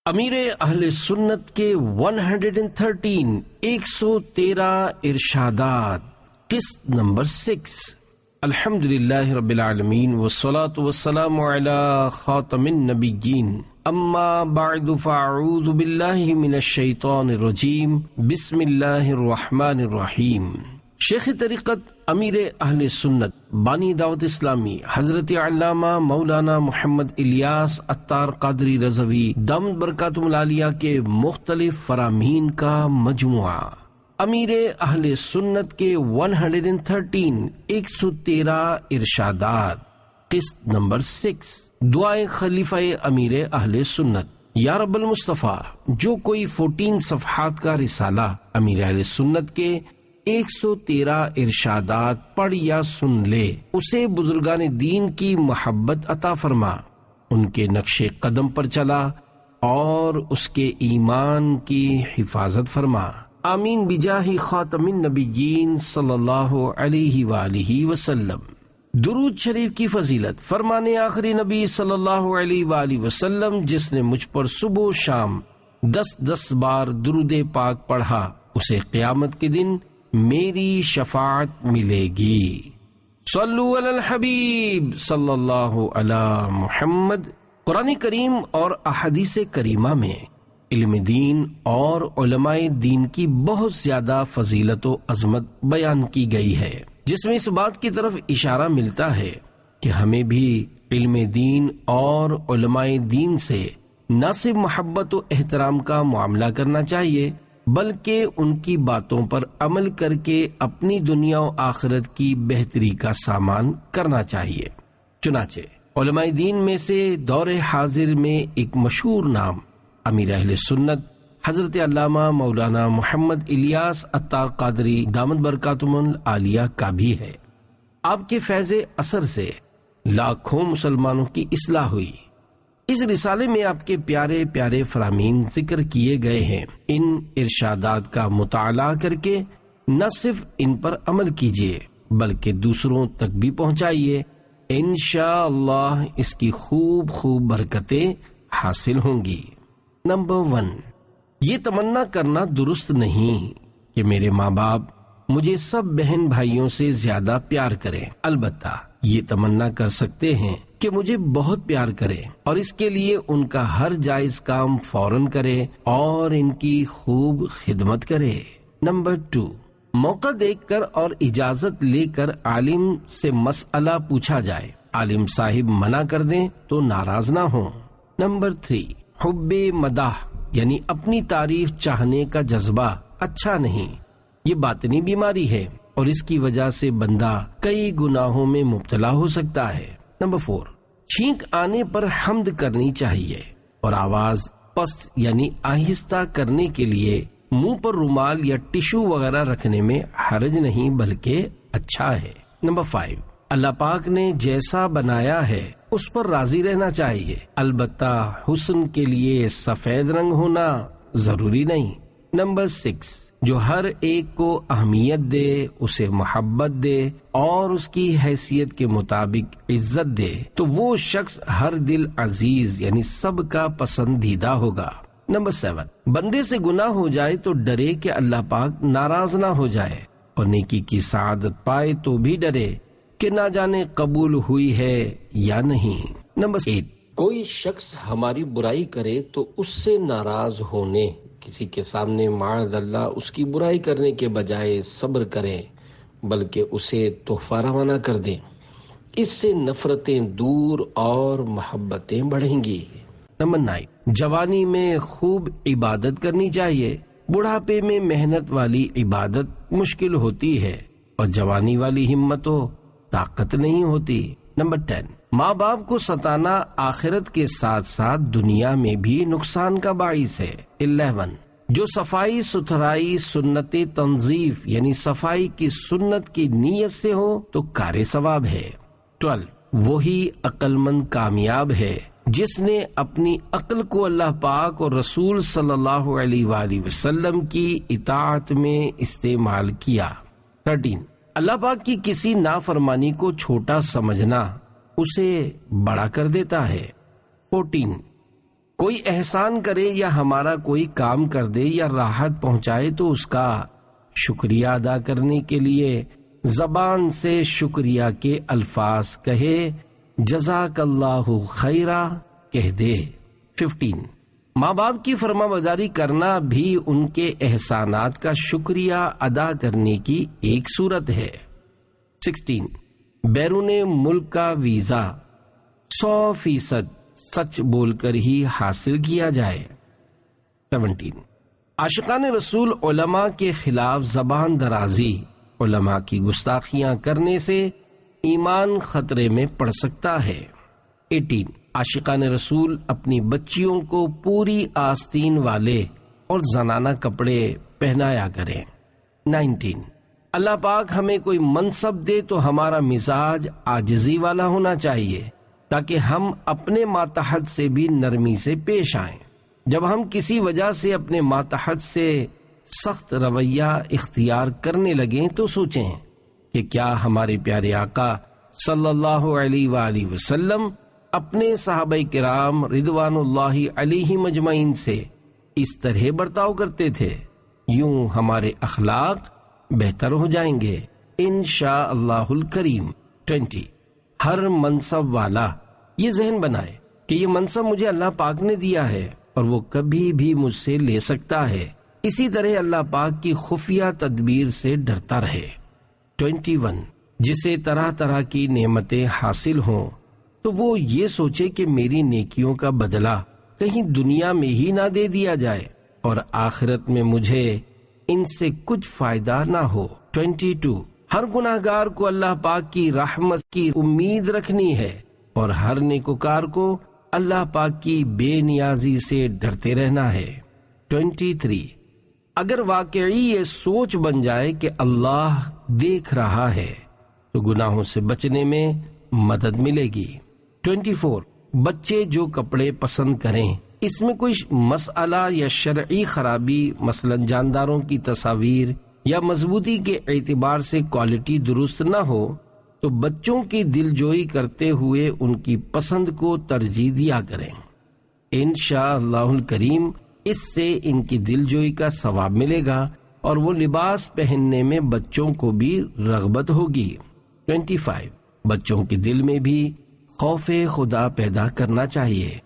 امیر اہل سنت کے 113 ارشادات، قسط نمبر 6۔ الحمدللہ رب العالمین والصلاة والسلام علی خاتم النبیین، اما بعد فاعوذ باللہ من الشیطان الرجیم، بسم اللہ الرحمن الرحیم۔ شیخ طریقت امیر اہل سنت بانی دعوت اسلامی حضرت علامہ مولانا محمد الیاس عطار قادری رضوی دامت برکاتہم العالیہ کے مختلف فرامین کا مجموعہ، امیر اہل سنت کے 113 ارشادات، قسط نمبر 6۔ دعائے خلیفہ امیر اہل سنت۔ یا رب المصطفیٰ، جو کوئی 14 صفحات کا رسالہ امیر اہل سنت کے 113 ارشادات پڑھ یا سن لے، اسے بزرگان دین کی محبت عطا فرما، ان کے نقش قدم پر چلا اور اس کے ایمان کی حفاظت فرما، آمین بجاہ خاتم النبیین صلی اللہ علیہ وآلہ وسلم۔ درود شریف کی فضیلت۔ فرمانے آخری نبی صلی اللہ علیہ وآلہ وسلم، جس نے مجھ پر صبح و شام 10 بار درود پاک پڑھا، اسے قیامت کے دن میری شفاعت ملے گی۔ صلو علی الحبیب صلی اللہ علی محمد۔ قرآن کریم اور احادیث کریمہ میں علم دین اور علماء دین کی بہت زیادہ فضیلت و عظمت بیان کی گئی ہے، جس میں اس بات کی طرف اشارہ ملتا ہے کہ ہمیں بھی علم دین اور علماء دین سے نہ صرف محبت و احترام کا معاملہ کرنا چاہیے، بلکہ ان کی باتوں پر عمل کر کے اپنی دنیا و آخرت کی بہتری کا سامان کرنا چاہیے۔ چنانچہ علماء دین میں سے دور حاضر میں ایک مشہور نام امیر اہل سنت حضرت علامہ مولانا محمد الیاس عطار قادری دامت برکاتہم العالیہ کا بھی ہے۔ آپ کے فیض اثر سے لاکھوں مسلمانوں کی اصلاح ہوئی۔ اس رسالے میں آپ کے پیارے پیارے فرامین ذکر کیے گئے ہیں۔ ان ارشادات کا مطالعہ کر کے نہ صرف ان پر عمل کیجیے بلکہ دوسروں تک بھی پہنچائیے، انشاءاللہ اس کی خوب برکتیں حاصل ہوں گی۔ نمبر 1، یہ تمنا کرنا درست نہیں کہ میرے ماں باپ مجھے سب بہن بھائیوں سے زیادہ پیار کریں، البتہ یہ تمنا کر سکتے ہیں کہ مجھے بہت پیار کرے اور اس کے لیے ان کا ہر جائز کام فوراً کرے اور ان کی خوب خدمت کرے۔ نمبر 2، موقع دیکھ کر اور اجازت لے کر عالم سے مسئلہ پوچھا جائے، عالم صاحب منع کر دیں تو ناراض نہ ہوں۔ نمبر 3، حب مدح یعنی اپنی تعریف چاہنے کا جذبہ اچھا نہیں، یہ باطنی بیماری ہے اور اس کی وجہ سے بندہ کئی گناہوں میں مبتلا ہو سکتا ہے۔ نمبر 4، چھینک آنے پر حمد کرنی چاہیے اور آواز پست یعنی آہستہ کرنے کے لیے منہ پر رومال یا ٹشو وغیرہ رکھنے میں حرج نہیں بلکہ اچھا ہے۔ نمبر 5، اللہ پاک نے جیسا بنایا ہے اس پر راضی رہنا چاہیے، البتہ حسن کے لیے سفید رنگ ہونا ضروری نہیں۔ نمبر 6، جو ہر ایک کو اہمیت دے، اسے محبت دے اور اس کی حیثیت کے مطابق عزت دے تو وہ شخص ہر دل عزیز یعنی سب کا پسندیدہ ہوگا۔ نمبر 7، بندے سے گناہ ہو جائے تو ڈرے کہ اللہ پاک ناراض نہ ہو جائے اور نیکی کی سعادت پائے تو بھی ڈرے کہ نہ جانے قبول ہوئی ہے یا نہیں۔ نمبر 8، کوئی شخص ہماری برائی کرے تو اس سے ناراض ہونے، کسی کے سامنے معاذ اللہ اس کی برائی کرنے کے بجائے صبر کریں بلکہ اسے تحفہ روانہ کر دیں، اس سے نفرتیں دور اور محبتیں بڑھیں گی۔ نمبر 9، جوانی میں خوب عبادت کرنی چاہیے، بڑھاپے میں محنت والی عبادت مشکل ہوتی ہے اور جوانی والی ہمت و طاقت نہیں ہوتی۔ نمبر 10، ماں باپ کو ستانا آخرت کے ساتھ ساتھ دنیا میں بھی نقصان کا باعث ہے۔ 11، جو صفائی ستھرائی سنت تنظیف یعنی صفائی کی سنت کی نیت سے ہو تو کار ثواب ہے۔ 12، وہی عقل مند کامیاب ہے جس نے اپنی عقل کو اللہ پاک اور رسول صلی اللہ علیہ وآلہ وسلم کی اطاعت میں استعمال کیا۔ 13، اللہ پاک کی کسی نافرمانی کو چھوٹا سمجھنا اسے بڑا کر دیتا ہے۔ 14، کوئی احسان کرے یا ہمارا کوئی کام کر دے یا راحت پہنچائے تو اس کا شکریہ ادا کرنے کے لیے زبان سے شکریہ کے الفاظ کہے، جزاک اللہ خیرا کہہ دے۔ 15 ماں باپ کی فرما برداری کرنا بھی ان کے احسانات کا شکریہ ادا کرنے کی ایک صورت ہے۔ 16 بیرون ملک کا ویزا 100% سچ بول کر ہی حاصل کیا جائے۔ 17 عاشقان رسول علماء کے خلاف زبان درازی، علماء کی گستاخیاں کرنے سے ایمان خطرے میں پڑ سکتا ہے۔ 18 عاشقان رسول اپنی بچیوں کو پوری آستین والے اور زنانہ کپڑے پہنایا کریں۔ 19 اللہ پاک ہمیں کوئی منصب دے تو ہمارا مزاج عاجزی والا ہونا چاہیے تاکہ ہم اپنے ماتحت سے بھی نرمی سے پیش آئیں۔ جب ہم کسی وجہ سے اپنے ماتحت سے سخت رویہ اختیار کرنے لگیں تو سوچیں کہ کیا ہمارے پیارے آقا صلی اللہ علیہ وآلہ وسلم اپنے صحابہ کرام رضوان اللہ علیہ مجمعین سے اس طرح برتاؤ کرتے تھے؟ یوں ہمارے اخلاق بہتر ہو جائیں گے انشاء اللہ الکریم۔ 20 ہر منصب والا یہ ذہن بنائے کہ یہ منصب مجھے اللہ پاک نے دیا ہے اور وہ کبھی بھی مجھ سے لے سکتا ہے، اسی طرح اللہ پاک کی خفیہ تدبیر سے ڈرتا رہے۔ 21 جسے طرح طرح کی نعمتیں حاصل ہوں تو وہ یہ سوچے کہ میری نیکیوں کا بدلہ کہیں دنیا میں ہی نہ دے دیا جائے اور آخرت میں مجھے ان سے کچھ فائدہ نہ ہو۔ 22 ہر گناہگار کو اللہ پاک کی رحمت کی امید رکھنی ہے اور ہر نیکوکار کو اللہ پاک کی بے نیازی سے ڈرتے رہنا ہے۔ 23 اگر واقعی یہ سوچ بن جائے کہ اللہ دیکھ رہا ہے تو گناہوں سے بچنے میں مدد ملے گی۔ 24 بچے جو کپڑے پسند کریں اس میں کوئی مسئلہ یا شرعی خرابی، مثلا جانداروں کی تصاویر یا مضبوطی کے اعتبار سے کوالٹی درست نہ ہو تو بچوں کی دل جوئی کرتے ہوئے ان کی پسند کو ترجیح دیا کریں۔ انشاءاللہ الکریم اس سے ان کی دل جوئی کا ثواب ملے گا اور وہ لباس پہننے میں بچوں کو بھی رغبت ہوگی۔ 25 بچوں کے دل میں بھی خوف خدا پیدا کرنا چاہیے۔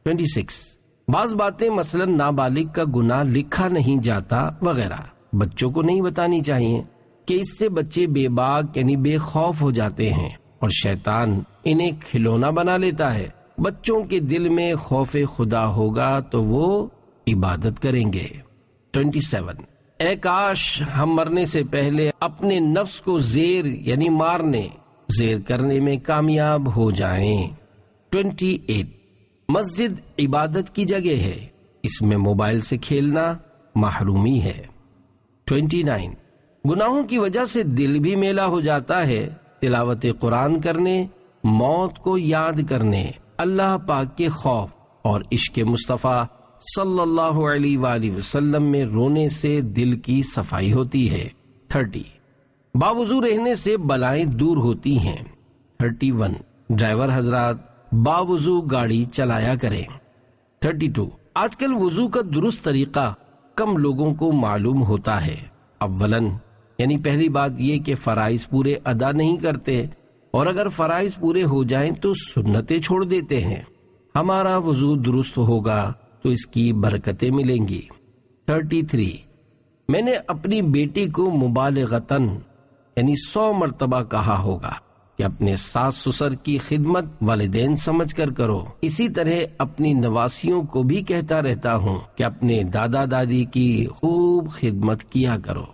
26 بعض باتیں مثلا نابالغ کا گناہ لکھا نہیں جاتا وغیرہ بچوں کو نہیں بتانی چاہیے کہ اس سے بچے بے باک یعنی بے خوف ہو جاتے ہیں اور شیطان انہیں کھلونا بنا لیتا ہے۔ بچوں کے دل میں خوف خدا ہوگا تو وہ عبادت کریں گے۔ 27 اے کاش ہم مرنے سے پہلے اپنے نفس کو زیر یعنی مارنے زیر کرنے میں کامیاب ہو جائیں۔ 28 مسجد عبادت کی جگہ ہے، اس میں موبائل سے کھیلنا محرومی ہے۔ 29 گناہوں کی وجہ سے دل بھی میلا ہو جاتا ہے، تلاوت قرآن کرنے، موت کو یاد کرنے، اللہ پاک کے خوف اور عشق مصطفیٰ صلی اللہ علیہ وآلہ وسلم میں رونے سے دل کی صفائی ہوتی ہے۔ 30 باوضو رہنے سے بلائیں دور ہوتی ہیں۔ 31 ڈرائیور حضرات باوضو گاڑی چلایا کریں۔ 32 آج کل وضو کا درست طریقہ کم لوگوں کو معلوم ہوتا ہے۔ اولاً یعنی پہلی بات یہ کہ فرائض پورے ادا نہیں کرتے اور اگر فرائض پورے ہو جائیں تو سنتیں چھوڑ دیتے ہیں۔ ہمارا وضو درست ہوگا تو اس کی برکتیں ملیں گی۔ 33 میں نے اپنی بیٹی کو مبالغتاً یعنی 100 مرتبہ کہا ہوگا کہ اپنے ساس سسر کی خدمت والدین سمجھ کر کرو، اسی طرح اپنی نواسیوں کو بھی کہتا رہتا ہوں کہ اپنے دادا دادی کی خوب خدمت کیا کرو۔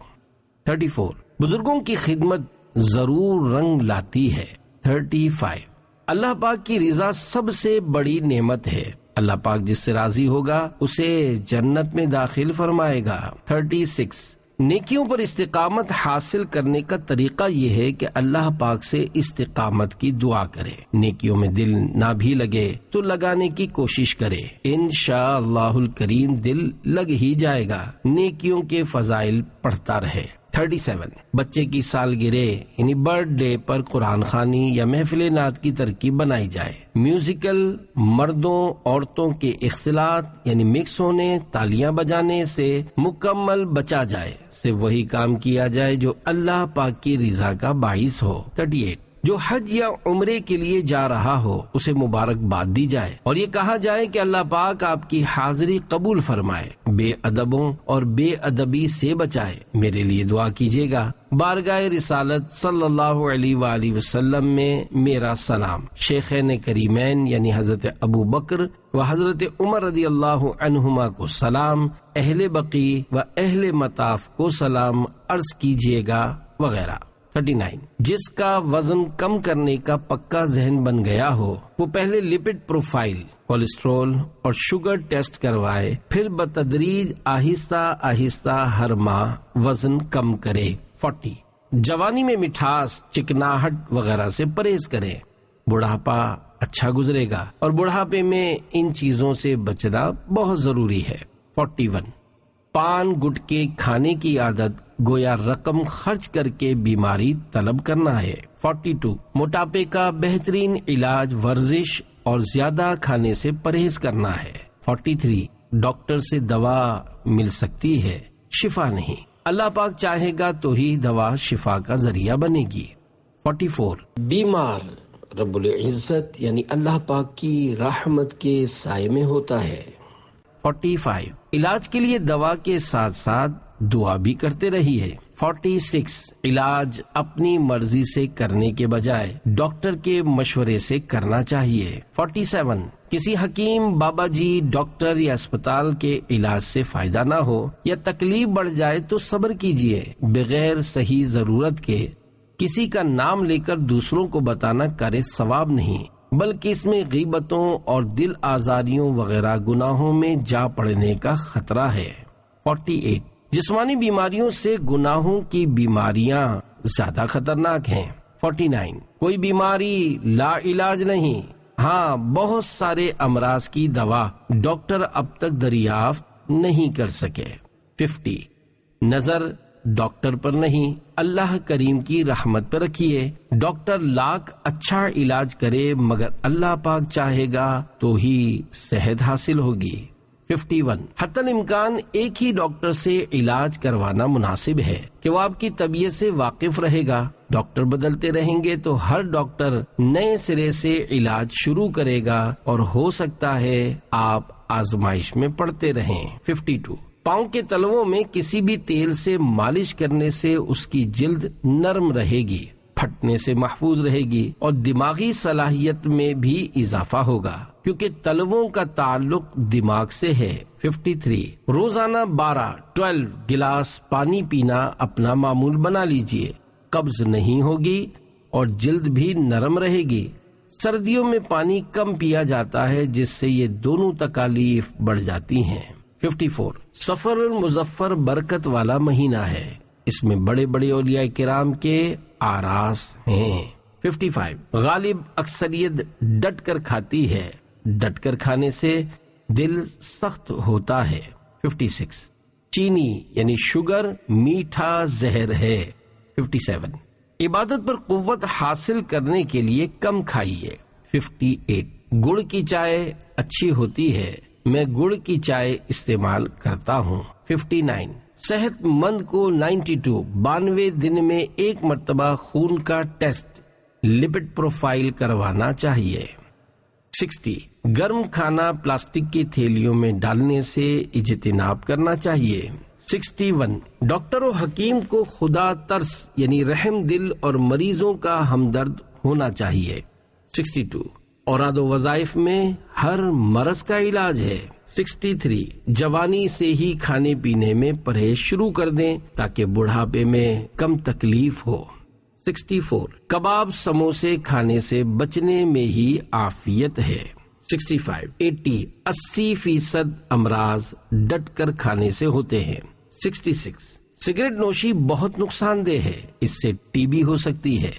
34 بزرگوں کی خدمت ضرور رنگ لاتی ہے۔ 35 اللہ پاک کی رضا سب سے بڑی نعمت ہے، اللہ پاک جس سے راضی ہوگا اسے جنت میں داخل فرمائے گا۔ 36 نیکیوں پر استقامت حاصل کرنے کا طریقہ یہ ہے کہ اللہ پاک سے استقامت کی دعا کرے، نیکیوں میں دل نہ بھی لگے تو لگانے کی کوشش کرے، انشاءاللہ الکریم دل لگ ہی جائے گا، نیکیوں کے فضائل پڑھتا رہے۔ 37 بچے کی سالگرہ یعنی برتھ ڈے پر قرآن خوانی یا محفل نعت کی ترکیب بنائی جائے. میوزیکل مردوں عورتوں کے اختلاط یعنی مکس ہونے تالیاں بجانے سے مکمل بچا جائے. صرف وہی کام کیا جائے جو اللہ پاک کی رضا کا باعث ہو. 38 جو حج یا عمرے کے لیے جا رہا ہو اسے مبارکباد دی جائے اور یہ کہا جائے کہ اللہ پاک آپ کی حاضری قبول فرمائے، بے ادبوں اور بے ادبی سے بچائے، میرے لیے دعا کیجیے گا. بارگاہ رسالت صلی اللہ علیہ وآلہ وسلم میں میرا سلام. شیخین کریمین یعنی حضرت ابو بکر و حضرت عمر رضی اللہ عنہما کو سلام، اہل بقیع و اہل مطاف کو سلام عرض کیجیے گا وغیرہ. 39 جس کا وزن کم کرنے کا پکا ذہن بن گیا ہو وہ پہلے لپڈ پروفائل، کولیسٹرول اور شوگر ٹیسٹ کروائے، پھر بتدریج آہستہ آہستہ ہر ماہ وزن کم کرے. 40 جوانی میں مٹھاس، چکناہٹ وغیرہ سے پرہیز کریں، بڑھاپا اچھا گزرے گا اور بڑھاپے میں ان چیزوں سے بچنا بہت ضروری ہے. 41 پان گٹکے کھانے کی عادت گویا رقم خرچ کر کے بیماری طلب کرنا ہے. 42 موٹاپے کا بہترین علاج ورزش اور زیادہ کھانے سے پرہیز کرنا ہے. 43 ڈاکٹر سے دوا مل سکتی ہے، شفا نہیں. اللہ پاک چاہے گا تو ہی دوا شفا کا ذریعہ بنے گی. 44 بیمار رب العزت یعنی اللہ پاک کی رحمت کے سائے میں ہوتا ہے. 45 علاج کے لیے دوا کے ساتھ ساتھ دعا بھی کرتے رہیے. 46 علاج اپنی مرضی سے کرنے کے بجائے ڈاکٹر کے مشورے سے کرنا چاہیے. 47 کسی حکیم، بابا جی، ڈاکٹر یا اسپتال کے علاج سے فائدہ نہ ہو یا تکلیف بڑھ جائے تو صبر کیجیے. بغیر صحیح ضرورت کے کسی کا نام لے کر دوسروں کو بتانا کرے ثواب نہیں، بلکہ اس میں غیبتوں اور دل آزاریوں وغیرہ گناہوں میں جا پڑنے کا خطرہ ہے. 48 جسمانی بیماریوں سے گناہوں کی بیماریاں زیادہ خطرناک ہیں. 49 کوئی بیماری لا علاج نہیں، ہاں بہت سارے امراض کی دوا ڈاکٹر اب تک دریافت نہیں کر سکے. 50 نظر ڈاکٹر پر نہیں اللہ کریم کی رحمت پر رکھیے. ڈاکٹر لاکھ اچھا علاج کرے مگر اللہ پاک چاہے گا تو ہی صحت حاصل ہوگی. 51 حتی الامکان ایک ہی ڈاکٹر سے علاج کروانا مناسب ہے کہ وہ آپ کی طبیعت سے واقف رہے گا. ڈاکٹر بدلتے رہیں گے تو ہر ڈاکٹر نئے سرے سے علاج شروع کرے گا اور ہو سکتا ہے آپ آزمائش میں پڑتے رہیں. 52 پاؤں کے تلووں میں کسی بھی تیل سے مالش کرنے سے اس کی جلد نرم رہے گی، پھٹنے سے محفوظ رہے گی اور دماغی صلاحیت میں بھی اضافہ ہوگا کیونکہ تلووں کا تعلق دماغ سے ہے. 53 روزانہ 12 گلاس پانی پینا اپنا معمول بنا لیجئے، قبض نہیں ہوگی اور جلد بھی نرم رہے گی. سردیوں میں پانی کم پیا جاتا ہے جس سے یہ دونوں تکالیف بڑھ جاتی ہیں. 54 سفر المظفر برکت والا مہینہ ہے، اس میں بڑے بڑے اولیاء کرام کے آراس ہیں. 55 غالب اکثریت ڈٹ کر کھاتی ہے، ڈٹ کر کھانے سے دل سخت ہوتا ہے. 56 چینی یعنی شوگر میٹھا زہر ہے. 57 عبادت پر قوت حاصل کرنے کے لیے کم کھائیے. 58 گڑ کی چائے اچھی ہوتی ہے، میں گڑ کی چائے استعمال کرتا ہوں. 59 صحت مند کو 92 دن میں ایک مرتبہ خون کا ٹیسٹ لپڈ پروفائل کروانا چاہیے. 60 گرم کھانا پلاسٹک کی تھیلیوں میں ڈالنے سے اجتناب کرنا چاہیے. 61 ڈاکٹر و حکیم کو خدا ترس یعنی رحم دل اور مریضوں کا ہمدرد ہونا چاہیے. 62 اوراد و وظائف میں ہر مرض کا علاج ہے. 63 جوانی سے ہی کھانے پینے میں پرہیز شروع کر دیں تاکہ بڑھاپے میں کم تکلیف ہو. 64 کباب سموسے کھانے سے بچنے میں ہی عافیت ہے. 65 80% امراض ڈٹ کر کھانے سے ہوتے ہیں. 66 سگریٹ نوشی بہت نقصان دہ ہے، اس سے ٹی بی ہو سکتی ہے.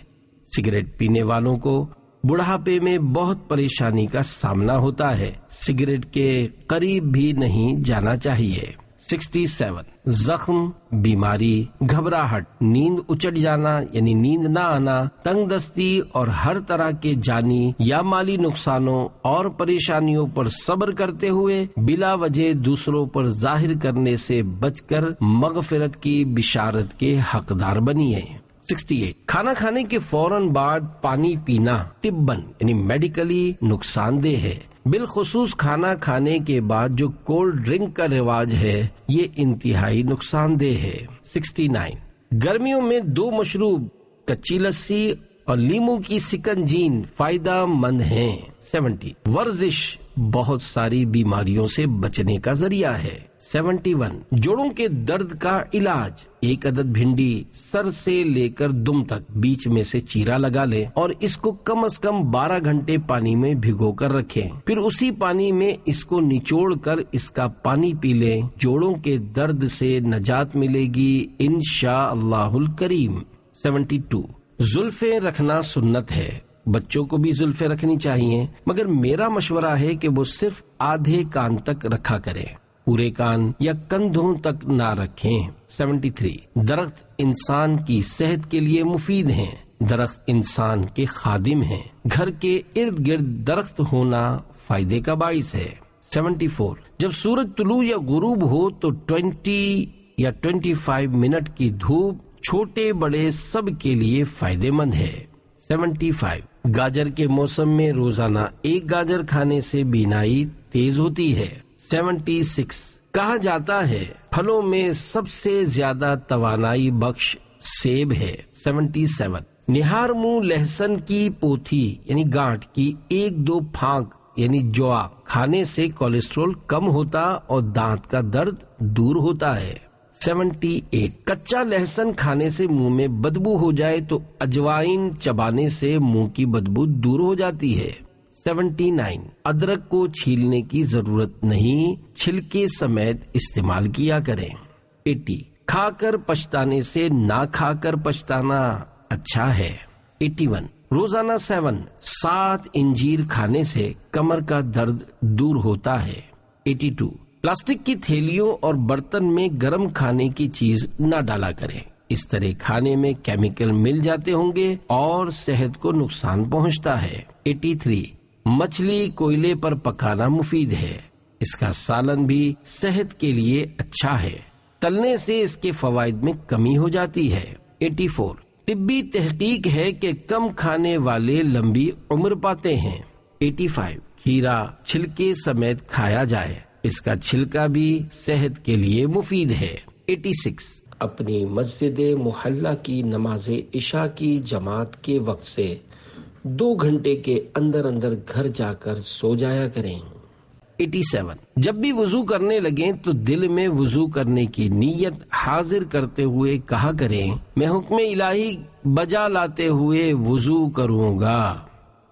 سگریٹ پینے والوں کو بڑھاپے میں بہت پریشانی کا سامنا ہوتا ہے، سگریٹ کے قریب بھی نہیں جانا چاہیے. 67 زخم، بیماری، گھبراہٹ، نیند اچٹ جانا یعنی نیند نہ آنا، تنگ دستی اور ہر طرح کے جانی یا مالی نقصانوں اور پریشانیوں پر صبر کرتے ہوئے بلا وجہ دوسروں پر ظاہر کرنے سے بچ کر مغفرت کی بشارت کے حقدار بنیے۔ 68 کھانا کھانے کے فوراً بعد پانی پینا طباً یعنی میڈیکلی نقصان دہ ہے، بالخصوص کھانا کھانے کے بعد جو کولڈ ڈرنک کا رواج ہے یہ انتہائی نقصان دہ ہے۔ 69 گرمیوں میں 2 مشروب کچی لسی اور لیمو کی سکنجین فائدہ مند ہیں۔ 70 ورزش بہت ساری بیماریوں سے بچنے کا ذریعہ ہے۔ 71 جوڑوں کے درد کا علاج، 1 عدد بھنڈی سر سے لے کر دم تک بیچ میں سے چیرا لگا لیں اور اس کو کم از کم 12 گھنٹے پانی میں بھگو کر رکھیں، پھر اسی پانی میں اس کو نچوڑ کر اس کا پانی پی لیں، جوڑوں کے درد سے نجات ملے گی انشاءاللہ الکریم۔ 72 زلفیں رکھنا سنت ہے، بچوں کو بھی زلفیں رکھنی چاہیے، مگر میرا مشورہ ہے کہ وہ صرف آدھے کان تک رکھا کریں، پورے کان یا کندھوں تک نہ رکھیں۔ 73 درخت انسان کی صحت کے لیے مفید ہیں، درخت انسان کے خادم ہیں، گھر کے ارد گرد درخت ہونا فائدے کا باعث ہے۔ 74 جب سورج طلوع یا غروب ہو تو 20 یا 25 منٹ کی دھوپ چھوٹے بڑے سب کے لیے فائدے مند ہے۔ 75 گاجر کے موسم میں روزانہ 1 گاجر کھانے سے بینائی تیز ہوتی ہے۔ 76 کہا جاتا ہے پھلوں میں سب سے زیادہ توانائی بخش سیب ہے۔ 77 نہار منہ لہسن کی پوتھی یعنی گانٹھ کی 1-2 پھانک یعنی جوا کھانے سے کولیسٹرول کم ہوتا اور دانت کا درد دور ہوتا ہے۔ 78 کچا لہسن کھانے سے منہ میں بدبو ہو جائے تو اجوائن چبانے سے منہ کی بدبو دور ہو جاتی ہے۔ 79 ادرک کو چھیلنے کی ضرورت نہیں، چھلکے سمیت استعمال کیا کریں۔ 80 کھا کر پچھتانے سے نہ کھا کر پچھتانا اچھا ہے۔ 81 روزانہ 7 انجیر کھانے سے کمر کا درد دور ہوتا ہے۔ 82 پلاسٹک کی تھیلیوں اور برتن میں گرم کھانے کی چیز نہ ڈالا کریں، اس طرح کھانے میں کیمیکل مل جاتے ہوں گے اور صحت کو نقصان پہنچتا ہے۔ 83 مچھلی کوئلے پر پکانا مفید ہے، اس کا سالن بھی صحت کے لیے اچھا ہے، تلنے سے اس کے فوائد میں کمی ہو جاتی ہے۔ 84 طبی تحقیق ہے کہ کم کھانے والے لمبی عمر پاتے ہیں۔ 85 کھیرا چھلکے سمیت کھایا جائے، اس کا چھلکا بھی صحت کے لیے مفید ہے۔ 86 اپنی مسجد محلہ کی نماز عشاء کی جماعت کے وقت سے 2 گھنٹے کے اندر اندر گھر جا کر سو جایا کریں۔ 87 جب بھی وضو کرنے لگیں تو دل میں وضو کرنے کی نیت حاضر کرتے ہوئے کہا کریں میں حکم الہی بجا لاتے ہوئے وضو کروں گا۔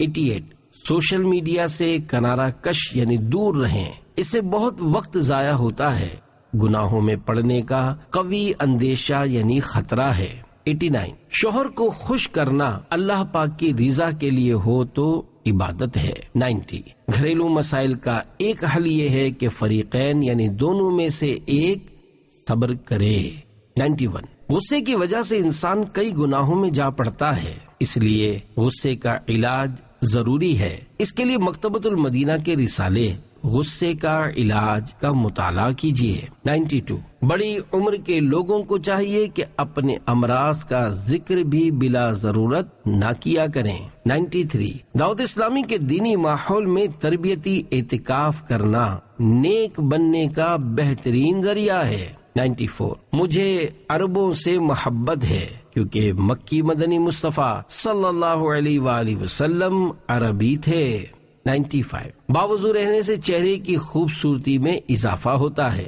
88 سوشل میڈیا سے کنارہ کش یعنی دور رہیں، اس سے بہت وقت ضائع ہوتا ہے، گناہوں میں پڑنے کا قوی اندیشہ یعنی خطرہ ہے۔ 89 شوہر کو خوش کرنا اللہ پاک کی رضا کے لیے ہو تو عبادت ہے۔ 90 گھریلو مسائل کا ایک حل یہ ہے کہ فریقین یعنی دونوں میں سے ایک صبر کرے۔ 91 غصے کی وجہ سے انسان کئی گناہوں میں جا پڑتا ہے، اس لیے غصے کا علاج ضروری ہے، اس کے لیے مکتبۃ المدینہ کے رسالے غصے کا علاج کا مطالعہ کیجیے۔ 92 بڑی عمر کے لوگوں کو چاہیے کہ اپنے امراض کا ذکر بھی بلا ضرورت نہ کیا کریں۔ 93 دعوت اسلامی کے دینی ماحول میں تربیتی اعتکاف کرنا نیک بننے کا بہترین ذریعہ ہے۔ 94 مجھے عربوں سے محبت ہے کیونکہ مکی مدنی مصطفیٰ صلی اللہ علیہ وآلہ وسلم عربی تھے۔ 95 باوضو رہنے سے چہرے کی خوبصورتی میں اضافہ ہوتا ہے،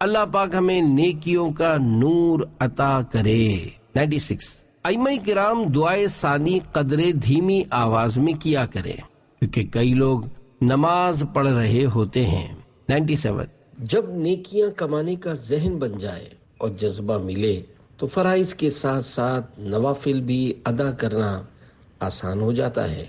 اللہ پاک ہمیں نیکیوں کا نور عطا کرے۔ 96 ائمہ کرام دعائے ثانی قدرے دھیمی آواز میں کیا کریں کیونکہ کئی لوگ نماز پڑھ رہے ہوتے ہیں۔ 97 جب نیکیاں کمانے کا ذہن بن جائے اور جذبہ ملے تو فرائض کے ساتھ ساتھ نوافل بھی ادا کرنا آسان ہو جاتا ہے۔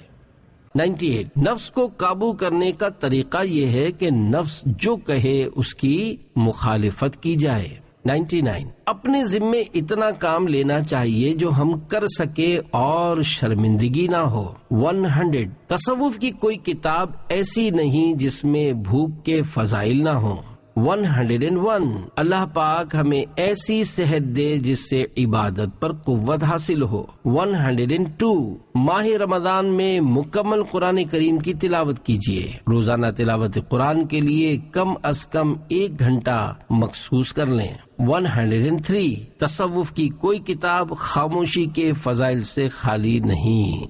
98 نفس کو قابو کرنے کا طریقہ یہ ہے کہ نفس جو کہے اس کی مخالفت کی جائے۔ 99 اپنے ذمے اتنا کام لینا چاہیے جو ہم کر سکے اور شرمندگی نہ ہو۔ 100 تصوف کی کوئی کتاب ایسی نہیں جس میں بھوک کے فضائل نہ ہوں۔ 101 اللہ پاک ہمیں ایسی صحت دے جس سے عبادت پر قوت حاصل ہو۔ 102 ماہ رمضان میں مکمل قرآن کریم کی تلاوت کیجیے۔ روزانہ تلاوت قرآن کے لیے کم از کم 1 گھنٹہ مخصوص کر لیں۔ 103 تصوف کی کوئی کتاب خاموشی کے فضائل سے خالی نہیں۔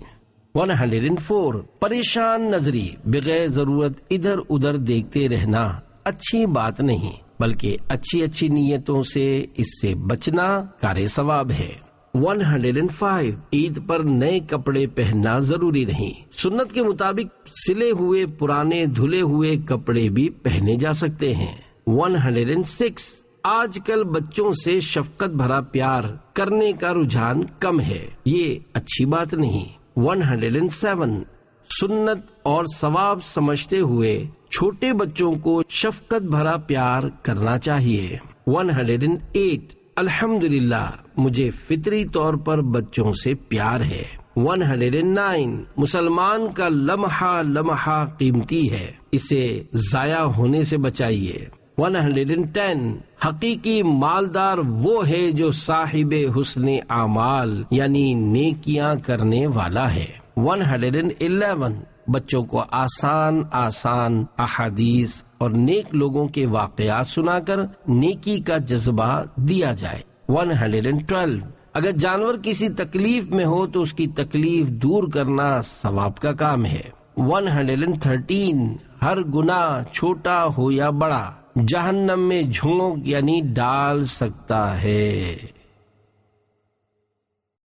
104 پریشان نظری بغیر ضرورت ادھر ادھر دیکھتے رہنا اچھی بات نہیں، بلکہ اچھی نیتوں سے اس سے بچنا کار ثواب ہے۔ 105 عید پر نئے کپڑے پہننا ضروری نہیں، سنت کے مطابق سلے ہوئے پرانے دھلے ہوئے کپڑے بھی پہنے جا سکتے ہیں۔ 106 آج کل بچوں سے شفقت بھرا پیار کرنے کا رجحان کم ہے، یہ اچھی بات نہیں۔ 107 سنت اور ثواب سمجھتے ہوئے چھوٹے بچوں کو شفقت بھرا پیار کرنا چاہیے۔ 108 الحمدللہ مجھے فطری طور پر بچوں سے پیار ہے۔ 109 مسلمان کا لمحہ لمحہ قیمتی ہے، اسے ضائع ہونے سے بچائیے۔ 110 حقیقی مالدار وہ ہے جو صاحب حسن اعمال یعنی نیکیاں کرنے والا ہے۔ 111 بچوں کو آسان احادیث اور نیک لوگوں کے واقعات سنا کر نیکی کا جذبہ دیا جائے۔ 112 اگر جانور کسی تکلیف میں ہو تو اس کی تکلیف دور کرنا ثواب کا کام ہے۔ 113 ہر گناہ چھوٹا ہو یا بڑا جہنم میں جھونک یعنی ڈال سکتا ہے۔